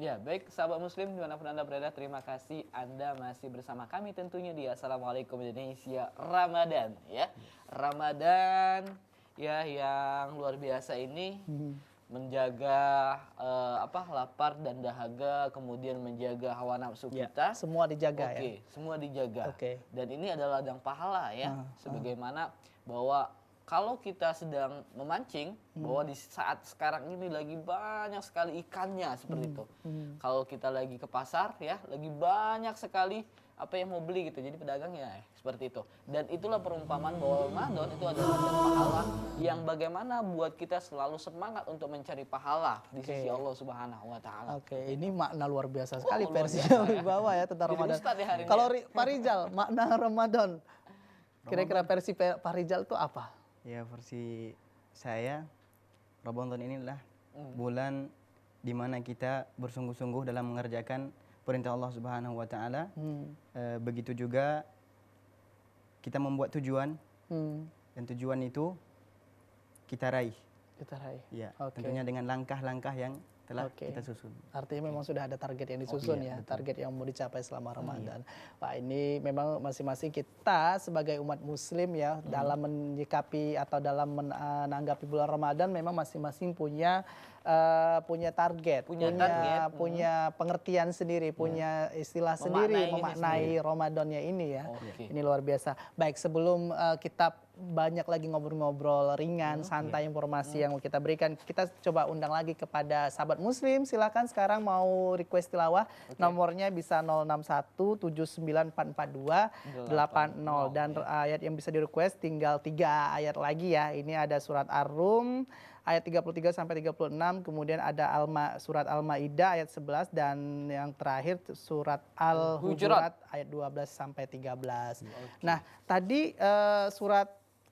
Ya, baik sahabat muslim dimanapun Anda berada, terima kasih Anda masih bersama kami tentunya di Assalamualaikum Indonesia Ramadan ya. Ramadan ya yang luar biasa ini menjaga lapar dan dahaga, kemudian menjaga hawa nafsu Ya, kita. semua dijaga ya. Oke, semua dijaga. Oke. Dan ini adalah ladang pahala ya. Sebagaimana bahwa kalau kita sedang memancing, bahwa di saat sekarang ini lagi banyak sekali ikannya seperti itu. Kalau kita lagi ke pasar ya, lagi banyak sekali apa yang mau beli gitu. Jadi pedagang ya seperti itu. Dan itulah perumpamaan bahwa Ramadan itu adalah ladang pahala yang bagaimana buat kita selalu semangat untuk mencari pahala di sisi Allah Subhanahu wa taala. Oke, ini makna luar biasa sekali luar versi biasa, yang bawah ya tentang Jadi Ramadan. Ustadz ya hari ini Kalau ya. Pak Rizal, makna Ramadan, kira-kira versi Pak Rizal itu apa? Ya, versi saya, Ramadan inilah bulan di mana kita bersungguh-sungguh dalam mengerjakan perintah Allah Subhanahu wa taala. Begitu juga kita membuat tujuan dan tujuan itu kita raih. Kita raih. Ya, Oke. tentunya dengan langkah-langkah yang telah Oke. kita susun. Artinya memang sudah ada target yang disusun ya, target yang mau dicapai selama Ramadan. Wah, ini memang masing-masing kita sebagai umat muslim ya dalam menyikapi atau dalam menanggapi bulan Ramadan memang masing-masing punya punya target, punya pengertian sendiri, punya istilah sendiri memaknai Ramadannya ini ya. Oke. Ini luar biasa. Baik, sebelum kita banyak lagi ngobrol-ngobrol ringan, santai informasi yang kita berikan, kita coba undang lagi kepada sahabat muslim. Silakan sekarang mau request tilawah, nomornya bisa 06179442880 dan ayat yang bisa di request tinggal 3 ayat lagi ya. Ini ada surat Ar-Rum ayat 33 sampai 36, kemudian ada surat Al-Maidah ayat 11 dan yang terakhir surat Al-Hujurat ayat 12 sampai 13. Nah, tadi surat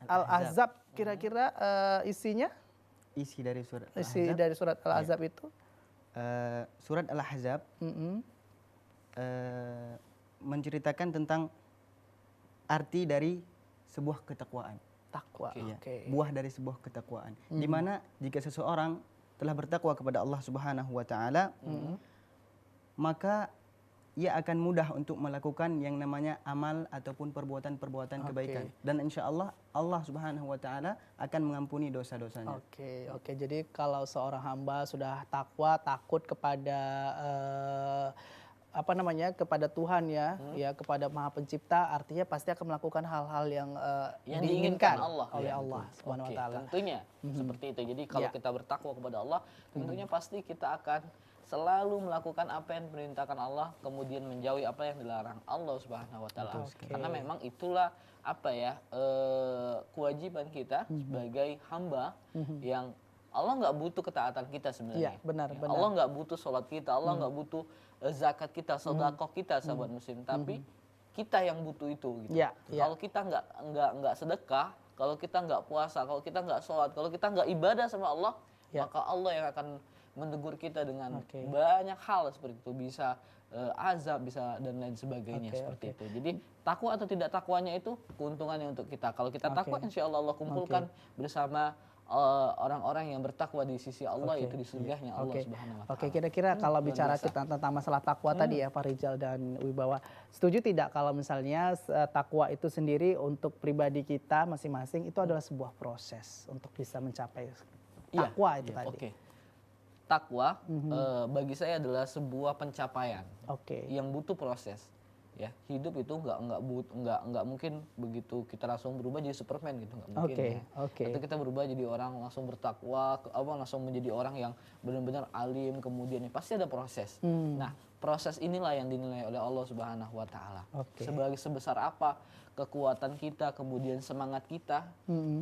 Al-Ahzab kira-kira isinya? Isi dari surat Isi Al-Ahzab. dari surat Al-Ahzab itu? Surat Al-Ahzab menceritakan tentang arti dari sebuah ketakwaan. Takwa. Iya, Oke. buah dari sebuah ketakwaan. Di mana jika seseorang telah bertakwa kepada Allah Subhanahu wa taala, maka ia akan mudah untuk melakukan yang namanya amal ataupun perbuatan-perbuatan kebaikan. Dan insya Allah Allah Subhanahu wa taala akan mengampuni dosa-dosanya. Oke. Jadi kalau seorang hamba sudah takwa, takut kepada kepada Tuhan ya, kepada Maha Pencipta, artinya pasti akan melakukan hal-hal yang diinginkan oleh Allah Subhanahu wa taala. Tentunya seperti itu. Jadi kalau kita bertakwa kepada Allah, tentunya pasti kita akan selalu melakukan apa yang diperintahkan Allah, kemudian menjauhi apa yang dilarang Allah Subhanahu wa taala. Karena memang itulah kewajiban kita sebagai hamba yang Allah nggak butuh ketaatan kita sebenarnya. Iya, benar. Allah nggak butuh sholat kita, Allah nggak butuh zakat kita, sedekah kita, sahabat muslim. Tapi kita yang butuh itu. Gitu. Kalau kita nggak sedekah, kalau kita nggak puasa, kalau kita nggak sholat, kalau kita nggak ibadah sama Allah, maka Allah yang akan menegur kita dengan banyak hal seperti itu, bisa azab, bisa dan lain sebagainya seperti itu. Jadi takwa atau tidak takwanya itu keuntungannya untuk kita. Kalau kita takwa, insya Allah Allah kumpulkan bersama orang-orang yang bertakwa di sisi Allah, itu di surganya Allah Subhanahu wa taala. Oke, kira-kira kalau bicara kita tentang masalah takwa tadi ya Pak Rizal dan Wibawa, setuju tidak kalau misalnya takwa itu sendiri untuk pribadi kita masing-masing itu adalah sebuah proses untuk bisa mencapai takwa itu tadi? Takwa bagi saya adalah sebuah pencapaian yang butuh proses. Ya, hidup itu nggak mungkin begitu kita langsung berubah jadi Superman gitu, nggak mungkin. Atau kita berubah jadi orang langsung bertakwa, langsung menjadi orang yang benar-benar alim, kemudian pasti ada proses. Nah, proses inilah yang dinilai oleh Allah Subhanahu wa taala. Sebagai sebesar apa kekuatan kita, kemudian semangat kita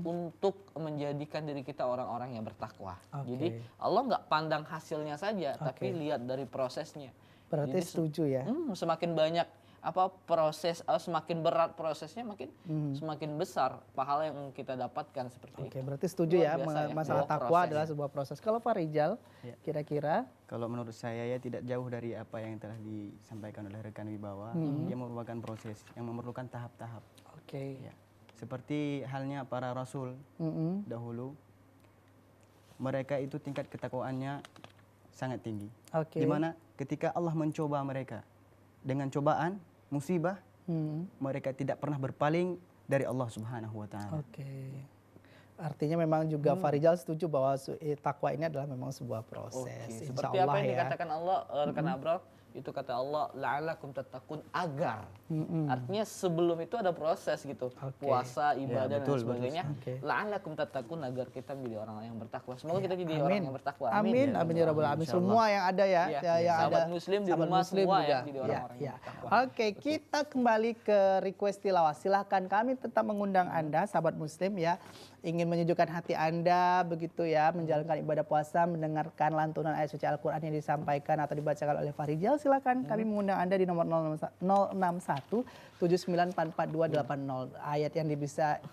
untuk menjadikan diri kita orang-orang yang bertakwa. Jadi Allah nggak pandang hasilnya saja, tapi lihat dari prosesnya. Berarti Jadi, setuju ya? Semakin banyak proses, semakin berat prosesnya, semakin besar pahala yang kita dapatkan seperti itu. Berarti setuju ya, masalah takwa adalah sebuah proses. Kalau Pak Rizal, kira-kira? Kalau menurut saya ya tidak jauh dari apa yang telah disampaikan oleh rekan Wibawa. Dia merupakan proses yang memerlukan tahap-tahap. Ya. Seperti halnya para rasul dahulu, mereka itu tingkat ketakwaannya sangat tinggi. Oke. Dimana ketika Allah mencoba mereka dengan cobaan, musibah, mereka tidak pernah berpaling dari Allah Subhanahu wa taala. Oke. Artinya memang juga Farijal setuju bahwa takwa ini adalah memang sebuah proses. Seperti apa yang dikatakan Allah, rekan Abrol, itu kata Allah, la'alakum tattaqun, agar. Artinya sebelum itu ada proses gitu. Puasa, ibadah dan sebagainya. La'alakum tattaqun, agar kita menjadi orang yang bertakwa. Semoga kita jadi orang yang bertakwa. Amin. Amin ya rabbal alamin. Semua yang ada ya, yang sahabat ada muslim di rumah semua ya jadi orang-orang yang bertakwa. Oke, kita kembali ke request tilawah. Silahkan, kami tetap mengundang Anda sahabat muslim ya, ingin menyejukkan hati Anda begitu ya, menjalankan ibadah puasa, mendengarkan lantunan ayat suci Al-Qur'an yang disampaikan atau dibacakan oleh Farijal, silakan kami mengundang Anda di nomor 061 7944 280.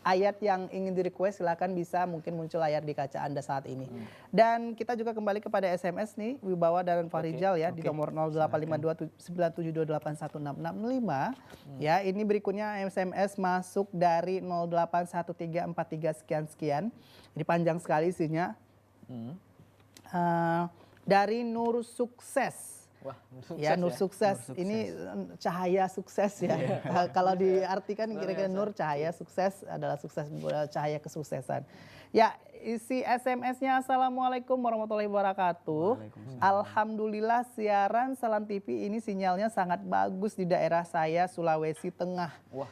Ayat yang ingin di request silakan, bisa mungkin muncul layar di kaca Anda saat ini. Dan kita juga kembali kepada SMS nih, Wibawa dan Farijal ya, di nomor 0852 ya. Ini berikutnya SMS masuk dari 081343 sekian. Ini panjang sekali isinya. Dari Nur Sukses. Wah, Nur Sukses. Ini cahaya sukses ya. Kalau diartikan kira-kira Nur cahaya, sukses adalah sukses, cahaya kesuksesan. Ya, isi SMS-nya, Assalamualaikum warahmatullahi wabarakatuh. Alhamdulillah siaran Salam TV ini sinyalnya sangat bagus di daerah saya, Sulawesi Tengah. Wah,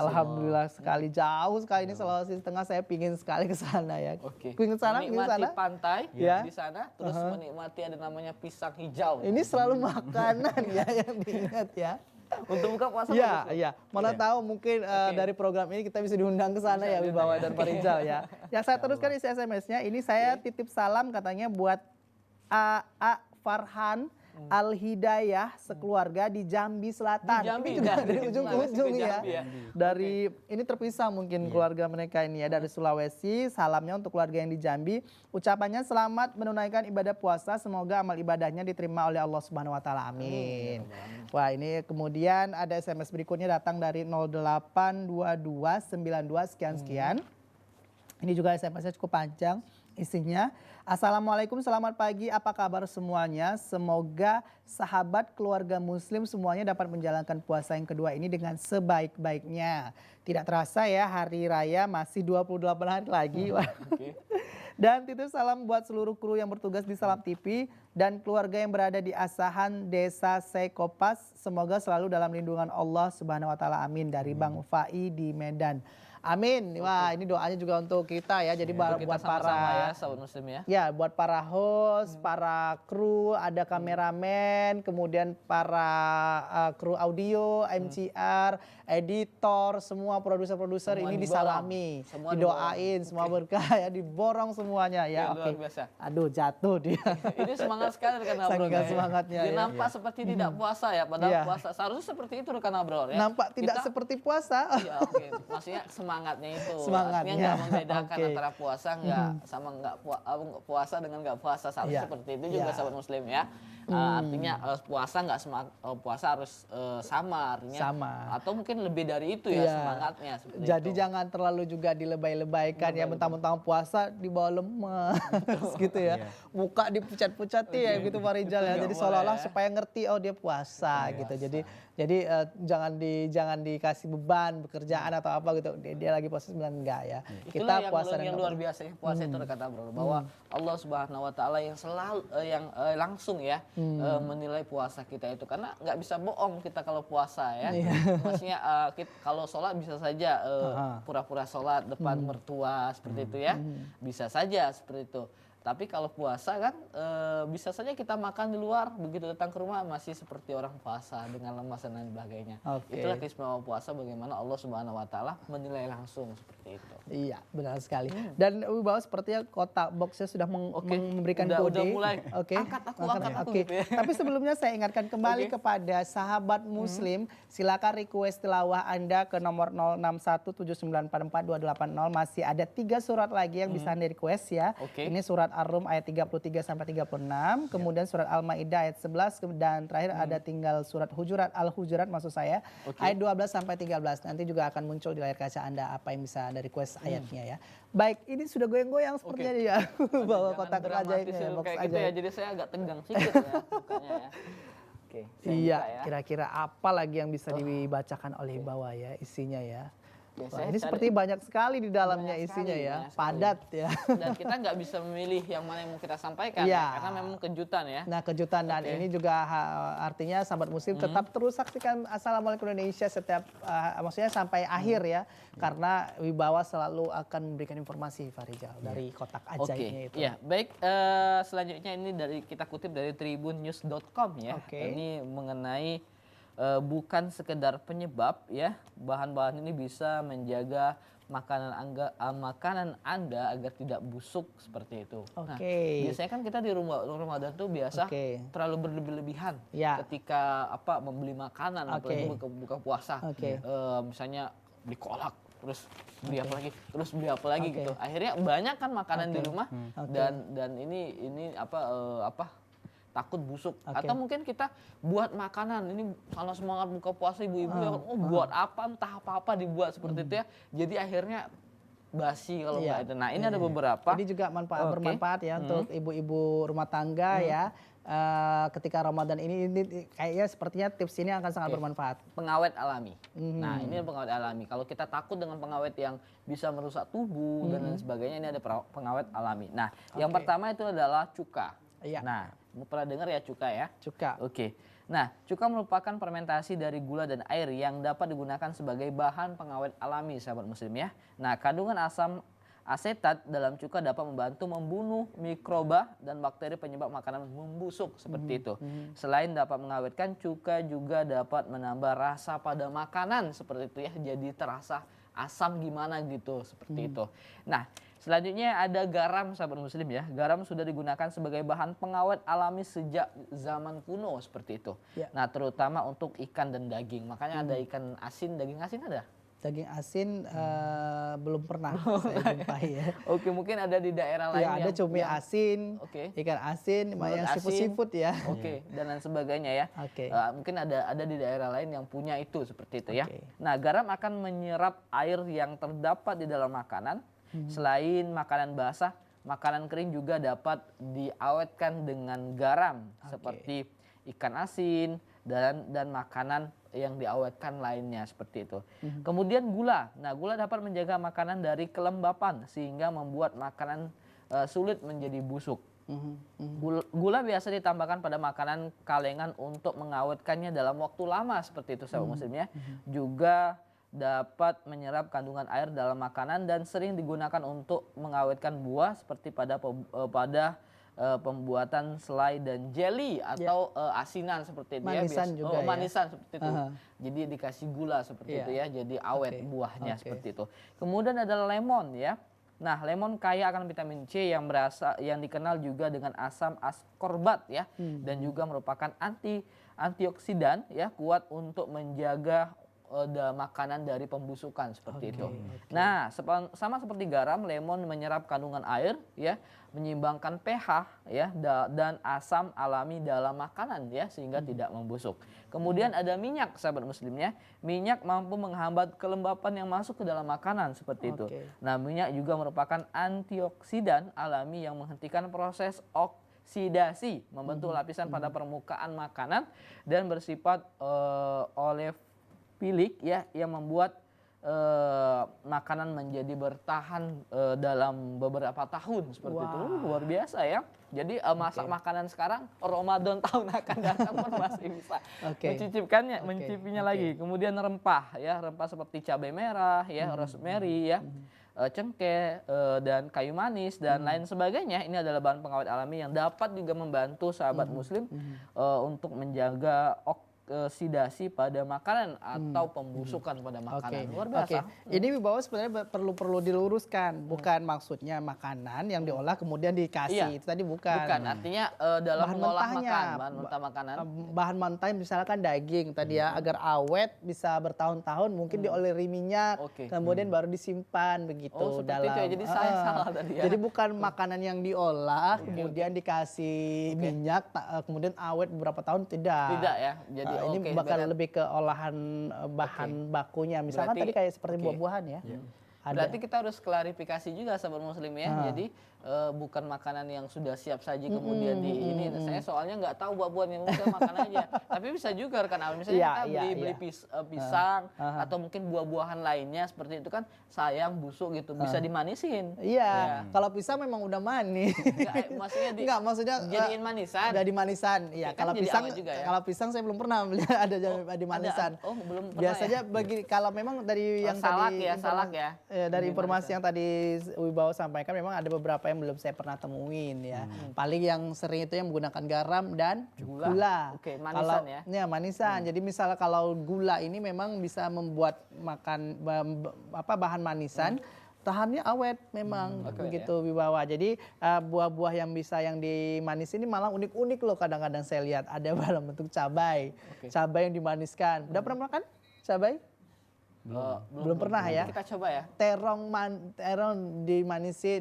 alhamdulillah sekali, jauh sekali ini Sulawesi Tengah, saya pingin sekali ke sana ya. Pingin sana, menikmati pantai ya di sana, terus menikmati ada namanya pisang hijau. Ini selalu makanan ya yang diingat ya. Untuk buka puasa. Iya. Mana tahu mungkin dari program ini kita bisa diundang ke sana ya, Wibawa dan Farijal ya. Ya, saya teruskan isi SMS-nya. Ini saya titip salam katanya buat A Farhan Al-Hidayah sekeluarga di Jambi Selatan. Di Jambi, ini juga dari ujung ke ujung ya. Dari ini terpisah mungkin keluarga mereka ini ya, dari Sulawesi. Salamnya untuk keluarga yang di Jambi. Ucapannya selamat menunaikan ibadah puasa, semoga amal ibadahnya diterima oleh Allah Subhanahu wa taala. Amin. Wah, ini kemudian ada SMS berikutnya datang dari 082292 sekian. Ini juga SMS-nya cukup panjang isinya. Assalamualaikum, selamat pagi, apa kabar semuanya? Semoga sahabat keluarga muslim semuanya dapat menjalankan puasa yang kedua ini dengan sebaik-baiknya. Tidak terasa ya, hari raya masih 28 hari lagi. Dan titip salam buat seluruh kru yang bertugas di Salam TV dan keluarga yang berada di Asahan Desa Sekopas. Semoga selalu dalam lindungan Allah Subhanahu wa taala. Amin. Dari Bang Fai di Medan. Amin. Wah, ini doanya juga untuk kita ya. Jadi buat para ya, sahabat muslim ya. Ya, buat para host, para kru, ada kameramen, kemudian para kru audio, MCR, editor, semua produser-produser ini disalami, didoain, semua berkah ya, diborong semuanya ya. Luar biasa. Aduh, jatuh dia. Ini semangat sekali rekan Abrol. Semangatnya dia nampak seperti tidak puasa ya, padahal puasa seharusnya seperti itu rekan Abrol ya. Nampak tidak seperti puasa. Iya, maksudnya semangatnya itu. Semangatnya nggak membedakan antara puasa sama nggak puasa dengan nggak puasa. Seharusnya seperti itu juga sahabat muslim ya. Artinya puasa nggak puasa harus sama, artinya atau mungkin lebih dari itu ya semangatnya. Jadi jangan terlalu juga dilebay-lebaykan ya, mentang-mentang puasa dibawa lemes gitu ya. Muka dipucat-pucati ya gitu Farijal ya. Jadi seolah-olah supaya ngerti dia puasa gitu. Jadi jangan dikasih beban pekerjaan atau apa gitu. Dia lagi puasa sebenarnya enggak ya. Itulah kita puasa yang luar biasa ya, puasa itu kata bro, bahwa Allah Subhanahu wa taala yang selalu langsung ya menilai puasa kita itu, karena nggak bisa bohong kita kalau puasa ya. Maksudnya kalau sholat bisa saja pura-pura sholat depan mertua seperti itu ya. Bisa saja seperti itu. Tapi kalau puasa kan bisa saja kita makan di luar, begitu datang ke rumah masih seperti orang puasa dengan lemas dan lain sebagainya. Itulah keistimewaan puasa, bagaimana Allah Subhanahu wa taala menilai langsung seperti itu. Iya, benar sekali. Dan Wibawa sepertinya kotak boxnya sudah memberikan kode. Udah mulai. Angkat aku. Tapi sebelumnya saya ingatkan kembali kepada sahabat muslim, silakan request tilawah Anda ke nomor 0617944280. Masih ada 3 surat lagi yang bisa Anda request ya. Ini surat surat Ar-Rum ayat 33 sampai 36, kemudian surat Al-Maidah ayat 11 dan terakhir ada tinggal surat Al-Hujurat maksud saya ayat 12 sampai 13. Nanti juga akan muncul di layar kaca Anda apa yang bisa Anda request ayatnya ya. Baik, ini sudah goyang-goyang sepertinya ya. Bawa kotak ajaibnya box kayak gitu ya. Jadi saya agak tegang sedikit ya mukanya ya. Oke, iya, kira-kira apa lagi yang bisa dibacakan oleh bawah ya isinya ya. Wah, ini seperti banyak sekali di dalamnya isinya ya, padat ya. Dan kita nggak bisa memilih yang mana yang mau kita sampaikan ya, karena memang kejutan ya. Nah kejutan dan ini juga artinya sahabat muslim tetap terus saksikan Assalamualaikum Indonesia setiap, maksudnya sampai akhir ya. Karena Wibawa selalu akan memberikan informasi Farijal dari kotak ajaibnya itu. Ya, baik selanjutnya ini kita kutip dari tribunnews.com ya. Ini mengenai bukan sekedar penyebab ya, bahan-bahan ini bisa menjaga makanan Anda agar tidak busuk seperti itu. Nah, biasanya kan kita di Ramadan tuh biasa terlalu berlebihan ketika membeli makanan apalagi buka puasa. Misalnya beli kolak, terus beli apa lagi, terus beli apa lagi gitu. Akhirnya banyak kan makanan di rumah dan ini takut busuk atau mungkin kita buat makanan ini kalau semangat buka puasa ibu-ibu ya buat apa entah apa dibuat seperti itu ya, jadi akhirnya basi kalau nggak itu. Nah ini ada beberapa. Ini juga bermanfaat ya untuk ibu-ibu rumah tangga ya. Ketika Ramadan ini kayaknya sepertinya tips ini akan sangat bermanfaat. Pengawet alami. Nah ini pengawet alami. Kalau kita takut dengan pengawet yang bisa merusak tubuh dan lain sebagainya, ini ada pengawet alami. Nah yang pertama itu adalah cuka. Nah, pernah dengar ya cuka ya? Cuka. Nah, cuka merupakan fermentasi dari gula dan air yang dapat digunakan sebagai bahan pengawet alami, sahabat muslim ya. Nah, kandungan asam asetat dalam cuka dapat membantu membunuh mikroba dan bakteri penyebab makanan membusuk seperti itu. Selain dapat mengawetkan, cuka juga dapat menambah rasa pada makanan seperti itu ya. Jadi terasa asam gimana gitu seperti itu. Nah, selanjutnya ada garam, sahabat muslim ya. Garam sudah digunakan sebagai bahan pengawet alami sejak zaman kuno seperti itu. Nah, terutama untuk ikan dan daging. Makanya ada ikan asin, daging asin ada? Daging asin belum pernah saya jumpai ya. Mungkin ada di daerah lain. Ya, ada cumi asin, ikan asin, yang seafood ya. Dan lain sebagainya ya. Mungkin ada di daerah lain yang punya itu seperti itu ya. Nah, garam akan menyerap air yang terdapat di dalam makanan. Selain makanan basah, makanan kering juga dapat diawetkan dengan garam seperti ikan asin dan makanan yang diawetkan lainnya seperti itu. Kemudian gula. Nah, gula dapat menjaga makanan dari kelembapan sehingga membuat makanan sulit menjadi busuk. Gula biasa ditambahkan pada makanan kalengan untuk mengawetkannya dalam waktu lama seperti itu, sahabat muslim ya. Juga dapat menyerap kandungan air dalam makanan dan sering digunakan untuk mengawetkan buah seperti pada pembuatan selai dan jelly atau asinan seperti itu manisan ya. Juga manisan seperti itu. Jadi dikasih gula seperti itu ya, jadi awet buahnya seperti itu. Kemudian ada lemon ya. Nah, lemon kaya akan vitamin C yang dikenal juga dengan asam ascorbat ya, dan juga merupakan antioksidan ya, kuat untuk menjaga makanan dari pembusukan seperti itu. Nah, sama seperti garam, lemon menyerap kandungan air ya, menyeimbangkan pH ya dan asam alami dalam makanan ya sehingga tidak membusuk. Kemudian ada minyak, sahabat muslimnya. Minyak mampu menghambat kelembapan yang masuk ke dalam makanan seperti itu. Nah, minyak juga merupakan antioksidan alami yang menghentikan proses oksidasi, membentuk lapisan pada permukaan makanan dan bersifat olefilik ya, yang membuat makanan menjadi bertahan dalam beberapa tahun seperti itu. Luar biasa ya. Jadi masak makanan sekarang, Ramadan tahun akan datang pun masih bisa mencicipinya lagi. Kemudian rempah ya, rempah seperti cabai merah ya, rosemary ya, cengkeh dan kayu manis dan lain sebagainya. Ini adalah bahan pengawet alami yang dapat juga membantu sahabat muslim untuk menjaga oksidasi pada makanan atau pembusukan pada makanan. Luar biasa. Ini Wibawa sebenarnya perlu diluruskan, bukan maksudnya makanan yang diolah kemudian dikasih. Itu tadi bukan. Bukan, artinya dalam mengolah bahan mentah makanan. Bahan mentah misalkan daging tadi ya, agar awet bisa bertahun-tahun mungkin diolesi minyak, kemudian baru disimpan begitu. Oh, seperti dalam. Itu ya. Jadi saya salah tadi ya. Jadi bukan makanan yang diolah kemudian dikasih minyak kemudian awet beberapa tahun, tidak. Tidak ya. Jadi ini bakal lebih ke olahan bahan bakunya. Misalkan tadi kayak seperti buah-buahan ya. Berarti kita harus klarifikasi juga sahabat muslim ya. Jadi bukan makanan yang sudah siap saji kemudian di ini. Saya soalnya nggak tahu buah-buahan yang saya makan aja. Tapi bisa juga rekan Awal, misalnya kita beli pisang atau mungkin buah-buahan lainnya seperti itu kan sayang busuk gitu, bisa dimanisin. Iya, kalau pisang memang udah manis. Maksudnya jadiin manisan. Jadi manisan. Iya, kalau pisang juga ya? Kalau pisang saya belum pernah melihat ada di manisan. Belum pernah. Biasanya kalau memang dari yang salak ya. Dari informasi yang tadi Wibawa sampaikan memang ada beberapa yang belum saya pernah temuin ya. Paling yang sering itu yang menggunakan garam dan gula. Oke, manisan ya. Ya, manisan. Jadi misalnya kalau gula ini memang bisa membuat bahan manisan tahannya awet memang begitu Wibawa. Jadi buah-buah yang dimanis ini malah unik-unik loh, kadang-kadang saya lihat ada dalam bentuk cabai. Cabai yang dimaniskan. Udah pernah makan cabai? Belum pernah ya. Kita coba ya. Terong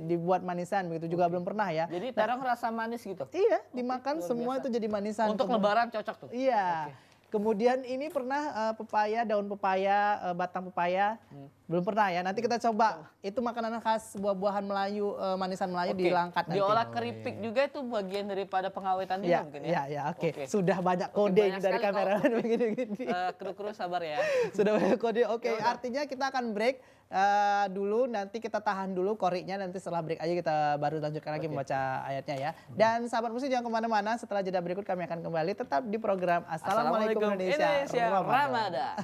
dibuat manisan begitu juga belum pernah ya. Jadi terong rasa manis gitu. Iya, dimakan semua itu jadi manisan. Untuk lebaran cocok tuh. Iya. Kemudian ini pernah pepaya, daun pepaya, batang pepaya. Belum pernah ya. Nanti kita coba. Itu makanan khas buah-buahan Melayu, manisan Melayu di Langkat nanti. Diolah keripik juga itu bagian daripada pengawetan juga mungkin ya. Iya, oke. Sudah banyak kode dari kameramen begini-gini. Kru-kru sabar ya. Sudah banyak kode. Oke, artinya kita akan break dulu, nanti kita tahan dulu koriknya, nanti setelah break aja kita baru lanjutkan lagi membaca ayatnya ya. Dan sahabat muslim jangan kemana-mana, setelah jeda berikut kami akan kembali tetap di program Assalamualaikum Indonesia Ramadan.